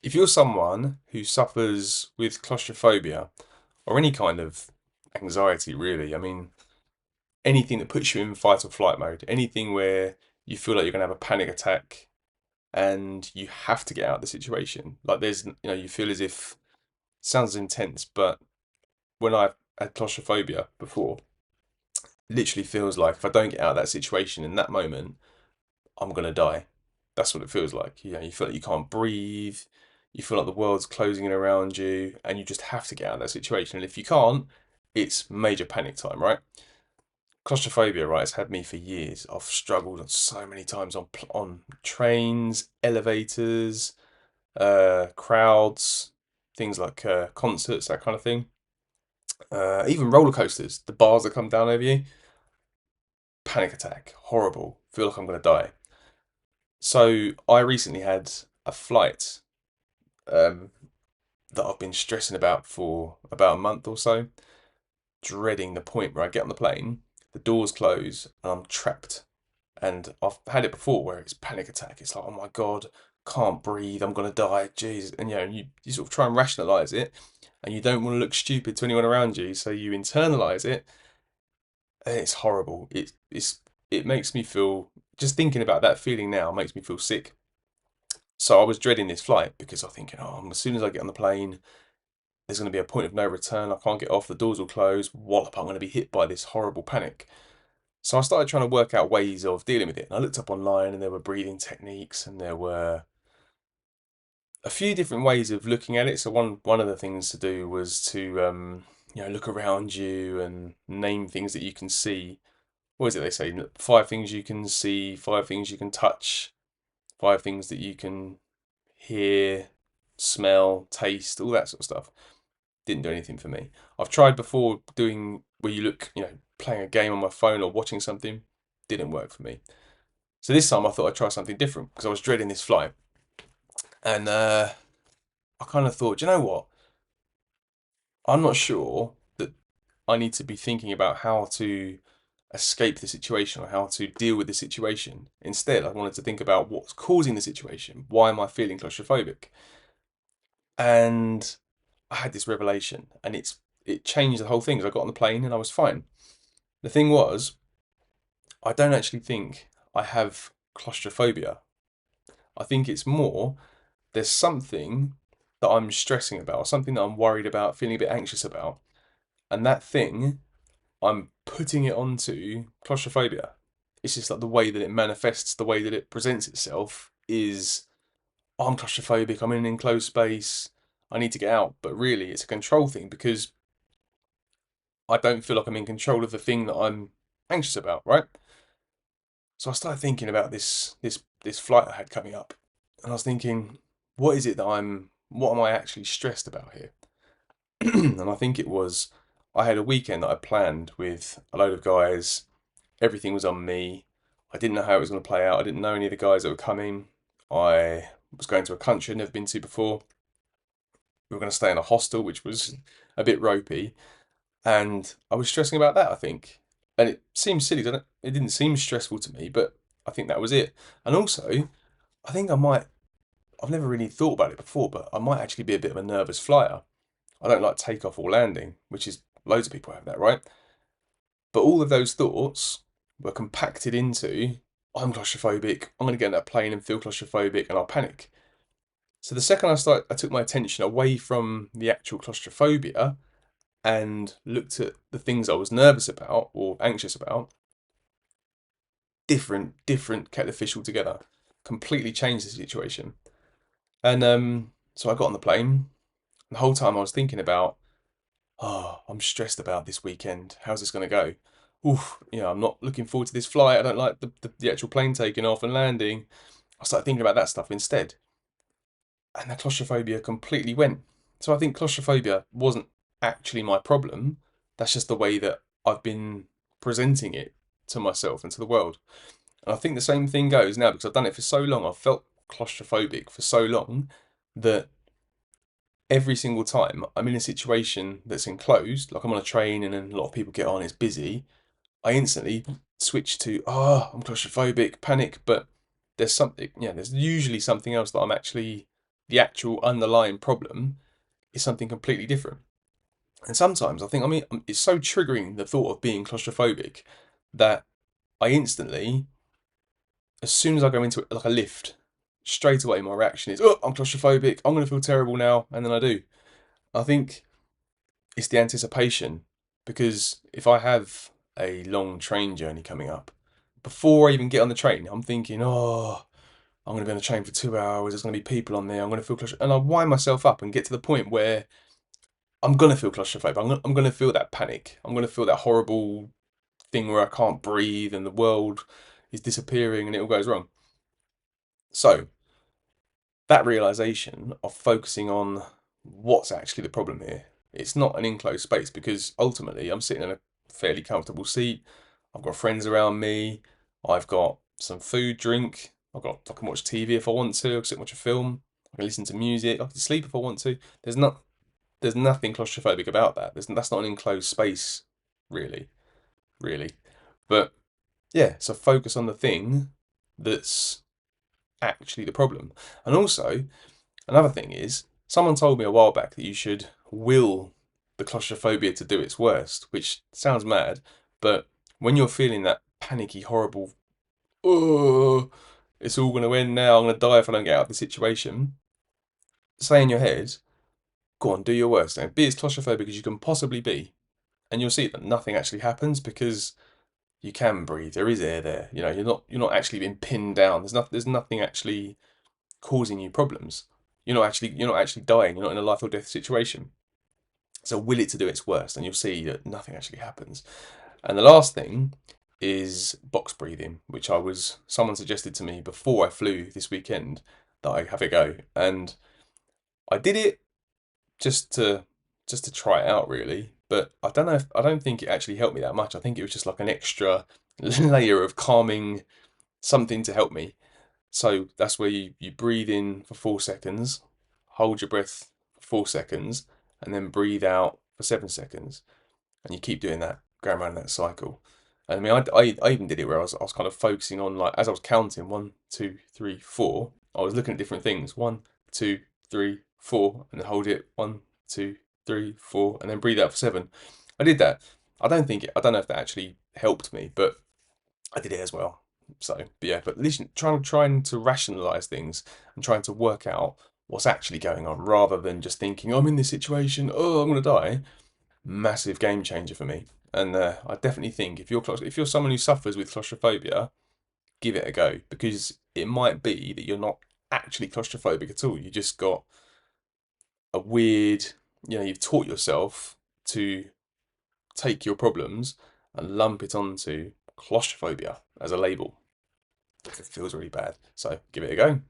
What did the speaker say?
If you're someone who suffers with claustrophobia or any kind of anxiety, really, I mean, anything that puts you in fight or flight mode, anything where you feel like you're going to have a panic attack and you have to get out of the situation, like you feel as if, sounds intense, but when I've had claustrophobia before, it literally feels like if I don't get out of that situation in that moment, I'm going to die. That's what it feels like. You feel like you can't breathe. You feel like the world's closing in around you, and you just have to get out of that situation. And if you can't, it's major panic time, right? Claustrophobia, right? It's had me for years. I've struggled on so many times on trains, elevators, crowds, things like concerts, that kind of thing. Even roller coasters, the bars that come down over you. Panic attack, horrible. Feel like I'm gonna die. So I recently had a flight um, that I've been stressing about for about a month or so, dreading the point where I get on the plane, the doors close, and I'm trapped. And I've had it before where it's panic attack. It's like, oh my God, can't breathe, I'm gonna die, jeez. And you sort of try and rationalize it, and you don't want to look stupid to anyone around you, so you internalize it, and it's horrible. It makes me feel, just thinking about that feeling now makes me feel sick. So I was dreading this flight because I'm thinking, oh, as soon as I get on the plane, there's going to be a point of no return. I can't get off. The doors will close. Wallop! I'm going to be hit by this horrible panic. So I started trying to work out ways of dealing with it. And I looked up online, and there were breathing techniques, and there were a few different ways of looking at it. So one of the things to do was to look around you and name things that you can see. What is it they say? Five things you can see, five things you can touch, five things that you can hear, smell, taste, all that sort of stuff. Didn't do anything for me. I've tried before doing where you look, playing a game on my phone or watching something. Didn't work for me. So this time I thought I'd try something different because I was dreading this flight. And I kind of thought, you know what? I'm not sure that I need to be thinking about how to escape the situation or how to deal with the situation. Instead, I wanted to think about what's causing the situation. Why am I feeling claustrophobic? And I had this revelation, and it changed the whole thing. Because I got on the plane and I was fine. The thing was, I don't actually think I have claustrophobia. I think it's more there's something that I'm stressing about, something that I'm worried about, feeling a bit anxious about, and that thing I'm putting it onto claustrophobia. It's just like the way that it manifests, the way that it presents itself is, oh, I'm claustrophobic, I'm in an enclosed space, I need to get out. But really, it's a control thing because I don't feel like I'm in control of the thing that I'm anxious about, right? So I started thinking about this flight I had coming up, and I was thinking, what am I actually stressed about here? And I think it was, I had a weekend that I planned with a load of guys. Everything was on me. I didn't know how it was going to play out. I didn't know any of the guys that were coming. I was going to a country I'd never been to before. We were going to stay in a hostel, which was a bit ropey. And I was stressing about that, I think. And it seems silly, doesn't it? It didn't seem stressful to me, but I think that was it. And also, I think I've never really thought about it before, but I might actually be a bit of a nervous flyer. I don't like takeoff or landing, which is, loads of people have that, right? But all of those thoughts were compacted into, I'm claustrophobic, I'm going to get in that plane and feel claustrophobic and I'll panic. So the second I took my attention away from the actual claustrophobia and looked at the things I was nervous about or anxious about, different kept the fish altogether. Completely changed the situation. And so I got on the plane. The whole time I was thinking about, oh, I'm stressed about this weekend. How's this going to go? Oof, I'm not looking forward to this flight. I don't like the actual plane taking off and landing. I started thinking about that stuff instead. And the claustrophobia completely went. So I think claustrophobia wasn't actually my problem. That's just the way that I've been presenting it to myself and to the world. And I think the same thing goes now because I've done it for so long. I've felt claustrophobic for so long that every single time I'm in a situation that's enclosed, like I'm on a train and then a lot of people get on, it's busy, I instantly switch to, I'm claustrophobic, panic, but there's something, there's usually something else that I'm actually the actual underlying problem is something completely different. And sometimes I think, I mean, it's so triggering the thought of being claustrophobic that I instantly, as soon as I go into like a lift, straight away my reaction is, oh, I'm claustrophobic, I'm going to feel terrible now. And then I do. I think it's the anticipation, because if I have a long train journey coming up, before I even get on the train, I'm thinking, oh, I'm going to be on the train for 2 hours. There's going to be people on there. I'm going to feel claustrophobic. And I wind myself up and get to the point where I'm going to feel claustrophobic. I'm going to feel that panic. I'm going to feel that horrible thing where I can't breathe and the world is disappearing and it all goes wrong. So, that realization of focusing on what's actually the problem here. It's not an enclosed space, because ultimately I'm sitting in a fairly comfortable seat. I've got friends around me. I've got some food, drink. I can watch TV if I want to. I can sit and watch a film. I can listen to music. I can sleep if I want to. There's nothing claustrophobic about that. That's not an enclosed space, really, really. But yeah, so focus on the thing that's actually the problem. And also, another thing is, someone told me a while back that you should will the claustrophobia to do its worst, which sounds mad, but when you're feeling that panicky, horrible, oh, it's all going to end now, I'm going to die if I don't get out of the situation, say in your head, go on, do your worst, and be as claustrophobic as you can possibly be, and you'll see that nothing actually happens, because you can breathe. There is air there. You know, you're not actually being pinned down. There's nothing actually causing you problems. You're not actually dying. You're not in a life or death situation. So will it to do its worst, and you'll see that nothing actually happens. And the last thing is box breathing, which someone suggested to me before I flew this weekend that I have a go, and I did it just to try it out really. But I don't think it actually helped me that much. I think it was just like an extra layer of calming something to help me. So that's where you breathe in for 4 seconds, hold your breath for 4 seconds, and then breathe out for 7 seconds. And you keep doing that, going around that cycle. And I mean, I even did it where I was kind of focusing on, like, as I was counting 1, 2, 3, 4, I was looking at different things. 1, 2, 3, 4, and then hold it 1, 2, 3, 4, and then breathe out for 7. I did that. I don't know if that actually helped me, but I did it as well. So, but yeah, but listen, trying to rationalize things and trying to work out what's actually going on, rather than just thinking, I'm in this situation, oh, I'm gonna die. Massive game changer for me. And I definitely think if you're someone who suffers with claustrophobia, give it a go, because it might be that you're not actually claustrophobic at all. You just got a weird, you've taught yourself to take your problems and lump it onto claustrophobia as a label. It feels really bad. So give it a go.